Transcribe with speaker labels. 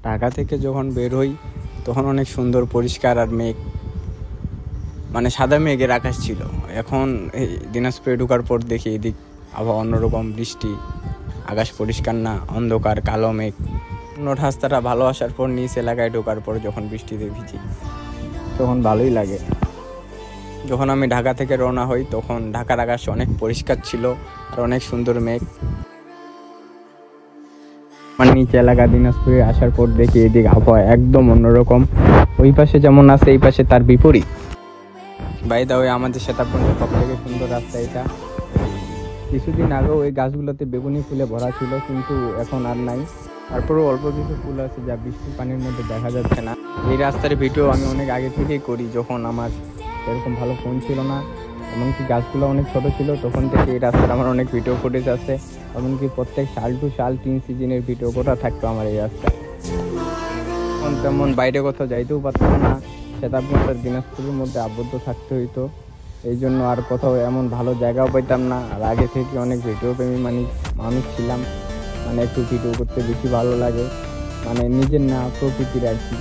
Speaker 1: ঢাকা থেকে যখন বের হই তখন অনেক সুন্দর পরিষ্কার আর মেঘ, মানে সাদা মেঘের আকাশ ছিল। এখন এই দিনাজপুরে ঢোকার পর দেখি এদিক আবহাওয়া অন্যরকম, বৃষ্টি, আকাশ পরিষ্কার না, অন্ধকার কালো মেঘ। রাস্তাটা ভালো আসার পর নিচ এলাকায় ঢোকার পর যখন বৃষ্টিতে ভিজি তখন ভালোই লাগে। যখন আমি ঢাকা থেকে রওনা হই তখন ঢাকার আকাশ অনেক পরিষ্কার ছিল আর অনেক সুন্দর মেঘ। মানে নিচে এলাকা দিনাজপুরে আসার পর দেখি এদিক আবহাওয়া একদম অন্যরকম, ওই পাশে যেমন আছে এই পাশে তার বিপরীত। বাই দা ওয়ে, আমাদের সেতাবগঞ্জের সব থেকে সুন্দর রাস্তা এটা। কিছুদিন আগেও এই গাছগুলোতে বেগুনি ফুলে ভরা ছিল, কিন্তু এখন আর নাই। তারপরেও অল্প কিছু ফুল আছে যা বৃষ্টির পানির মধ্যে দেখা যাচ্ছে না। এই রাস্তার ভিডিও আমি অনেক আগে থেকেই করি, যখন আমার এরকম ভালো ফোন ছিল না, এমনকি গাছগুলো অনেক ছোট ছিল, তখন থেকে এই রাস্তার আমার অনেক ভিডিও ফুটেজ আছে। এমনকি প্রত্যেক সাল টু সাল 3 সিজনের ভিডিও করা থাকতো আমার এই রাস্তায়। এখন তেমন বাইরে কোথাও যাইতেও পারতাম না, সেতাবগঞ্জ আর দিনাজপুরের মধ্যে আবদ্ধ থাকতে হইতো। এই জন্য আর কোথাও এমন ভালো জায়গাও পাইতাম না। আর আগে থেকে অনেক ভিডিও প্রেমী মানুষ ছিলাম, মানে একটু ভিডিও করতে বেশি ভালো লাগে, মানে নিজের না প্রকৃতির আর কি।